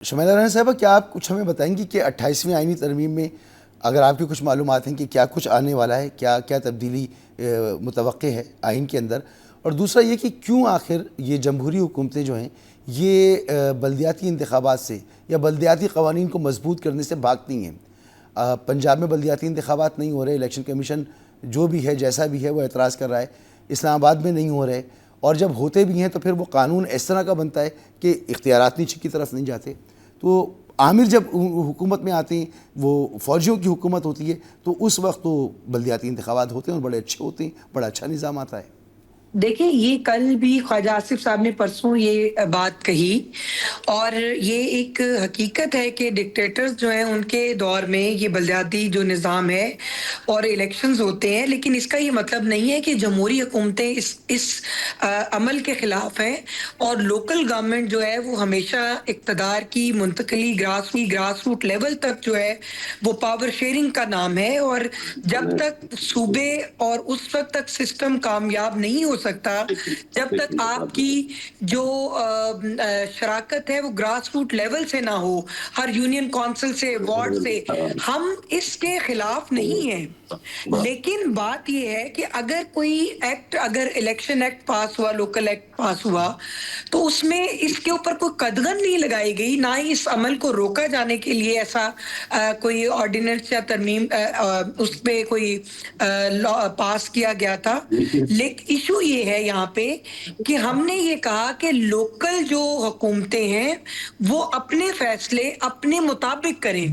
شمیلہ رانا صاحبہ، کیا آپ کچھ ہمیں بتائیں گی کہ 28ویں آئینی ترمیم میں اگر آپ کی کچھ معلومات ہیں کہ کیا کچھ آنے والا ہے، کیا تبدیلی متوقع ہے آئین کے اندر؟ اور دوسرا یہ کہ کیوں آخر یہ جمہوری حکومتیں جو ہیں یہ بلدیاتی انتخابات سے یا بلدیاتی قوانین کو مضبوط کرنے سے بھاگتی ہیں؟ پنجاب میں بلدیاتی انتخابات نہیں ہو رہے، الیکشن کمیشن جو بھی ہے جیسا بھی ہے وہ اعتراض کر رہا ہے، اسلام آباد میں نہیں ہو رہے، اور جب ہوتے بھی ہیں تو پھر وہ قانون اس طرح کا بنتا ہے کہ اختیارات نیچے کی طرف نہیں جاتے۔ تو عامر جب حکومت میں آتے ہیں، وہ فوجیوں کی حکومت ہوتی ہے، تو اس وقت تو بلدیاتی انتخابات ہوتے ہیں اور بڑے اچھے ہوتے ہیں، بڑا اچھا نظام آتا ہے۔ دیکھیں، یہ کل بھی خواجہ آصف صاحب نے پرسوں یہ بات کہی، اور یہ ایک حقیقت ہے کہ ڈکٹیٹرز جو ہیں ان کے دور میں یہ بلدیاتی جو نظام ہے اور الیکشنز ہوتے ہیں، لیکن اس کا یہ مطلب نہیں ہے کہ جمہوری حکومتیں اس عمل کے خلاف ہیں، اور لوکل گورنمنٹ جو ہے وہ ہمیشہ اقتدار کی منتقلی گراس روٹ لیول تک جو ہے وہ پاور شیئرنگ کا نام ہے، اور جب تک صوبے اور اس وقت تک سسٹم کامیاب نہیں ہو سکتا جب تک آپ کی جو شراکت ہے وہ گراس روٹ لیول سے نہ ہو، ہر یونین کونسل سے، وارڈ سے۔ ہم اس کے خلاف نہیں ہیں، لیکن بات یہ ہے کہ اگر کوئی ایکٹ، اگر الیکشن ایکٹ پاس ہوا، لوکل ایکٹ پاس ہوا، تو اس میں اس کے اوپر کوئی قدغن نہیں لگائی گئی، نہ ہی اس عمل کو روکا جانے کے لیے ایسا کوئی آرڈیننس یا ترمیم اس پہ کوئی لا پاس کیا گیا تھا۔ لیکن ایشو یہ ہے یہاں پہ کہ ہم نے یہ کہا کہ لوکل جو حکومتیں ہیں وہ اپنے فیصلے اپنے مطابق کریں،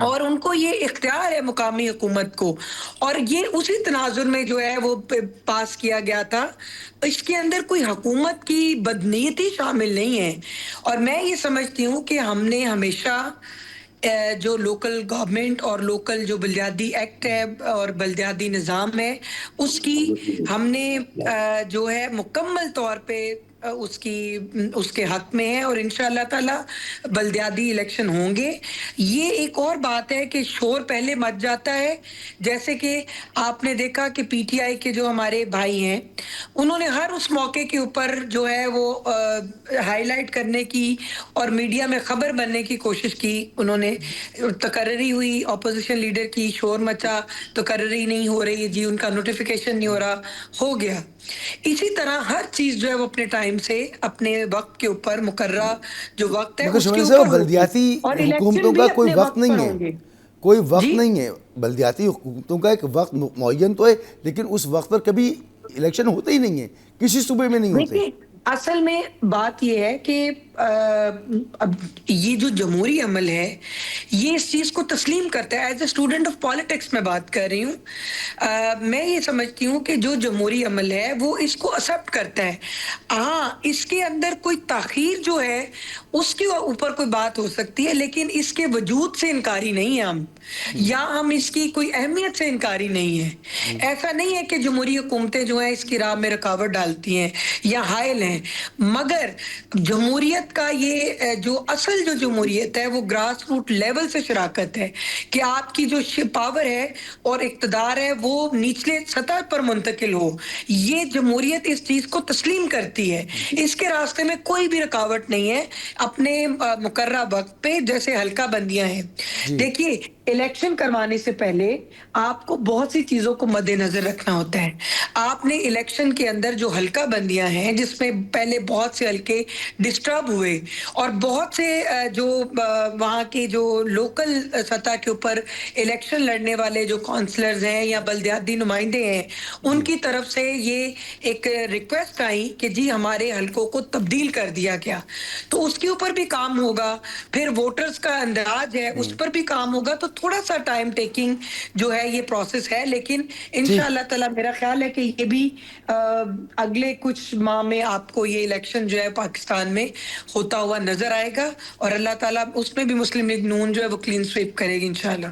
اور ان کو یہ اختیار ہے مقامی حکومت کو، اور یہ اسی تناظر میں جو ہے وہ پاس کیا گیا تھا۔ اس کے اندر کوئی حکومت کی بدنیتی شامل نہیں ہے، اور میں یہ سمجھتی ہوں کہ ہم نے ہمیشہ جو لوکل گورنمنٹ اور لوکل جو بلدیاتی ایکٹ ہے اور بلدیاتی نظام ہے، اس کی ہم نے جو ہے مکمل طور پہ اس کے حق میں ہے، اور انشاءاللہ تعالی بلدیاتی الیکشن ہوں گے۔ یہ ایک اور بات ہے کہ شور پہلے مچ جاتا ہے، جیسے کہ آپ نے دیکھا کہ پی ٹی آئی کے جو ہمارے بھائی ہیں انہوں نے ہر اس موقع کے اوپر جو ہے وہ ہائی لائٹ کرنے کی اور میڈیا میں خبر بننے کی کوشش کی، انہوں نے تقرری ہوئی، اپوزیشن لیڈر کی، شور مچا، تقرری نہیں ہو رہی جی، ان کا نوٹیفیکیشن نہیں ہو رہا، ہو گیا۔ اسی طرح ہر چیز جو ہے وہ اپنے ٹائم سے، اپنے وقت کے اوپر مقررہ جو وقت ہے مگر اس کے شمیل اوپر صاحب، ہوگی، بلدیاتی اور حکومتوں الیکشن کا بھی کوئی اپنے وقت وقت پر نہیں ہے، ہوں گے۔ کوئی وقت جی نہیں ہے۔ بلدیاتی حکومتوں کا ایک وقت معین تو ہے، لیکن اس وقت پر کبھی الیکشن ہوتے ہی نہیں ہیں، کسی صوبے میں نہیں ہوتے۔ دیکھیں، اصل میں بات یہ ہے کہ اب یہ جو جمہوری عمل ہے یہ اس چیز کو تسلیم کرتا ہے۔ As a student of politics میں بات کر رہی ہوں، میں یہ سمجھتی ہوں کہ جو جمہوری عمل ہے وہ اس کو ایکسپٹ کرتا ہے۔ ہاں، اس کے اندر کوئی تاخیر جو ہے اس کے اوپر کوئی بات ہو سکتی ہے، لیکن اس کے وجود سے انکاری نہیں ہے ہم، یا ہم اس کی کوئی اہمیت سے انکاری نہیں ہے۔ ایسا نہیں ہے کہ جمہوری حکومتیں جو ہیں اس کی راہ میں رکاوٹ ڈالتی ہیں یا حائل ہیں، مگر جمہوریت کا یہ جو اصل جو جمہوریت ہے وہ گراس روٹ لیول سے شراکت ہے، کہ آپ کی جو پاور ہے اور اقتدار ہے وہ نچلے سطح پر منتقل ہو۔ یہ جمہوریت اس چیز کو تسلیم کرتی ہے، اس کے راستے میں کوئی بھی رکاوٹ نہیں ہے اپنے مقررہ وقت پہ، جیسے حلقہ بندیاں ہیں۔ جی دیکھیے، الیکشن کروانے سے پہلے آپ کو بہت سی چیزوں کو مد نظر رکھنا ہوتا ہے۔ آپ نے الیکشن کے اندر جو حلقہ بندیاں ہیں، جس میں پہلے بہت سے حلقے ڈسٹرب ہوئے، اور بہت سے جو وہاں کے جو لوکل سطح کے اوپر الیکشن لڑنے والے جو کونسلرز ہیں یا بلدیاتی نمائندے ہیں، ان جی کی طرف سے یہ ایک ریکویسٹ آئی کہ جی ہمارے حلقوں کو تبدیل کر دیا گیا، تو اس کے اوپر بھی کام ہوگا۔ پھر ووٹرز کا اندراج ہے، اس پر بھی کام ہوگا، تو تھوڑا سا ٹائم ٹیکنگ جو ہے یہ پروسیس ہے، لیکن ٹھیک۔ انشاءاللہ تعالی میرا خیال ہے کہ یہ بھی اگلے کچھ ماہ میں آپ کو یہ الیکشن جو ہے پاکستان میں ہوتا ہوا نظر آئے گا، اور اللہ تعالیٰ اس میں بھی مسلم لیگ نون جو ہے وہ کلین سویپ کرے گی انشاءاللہ۔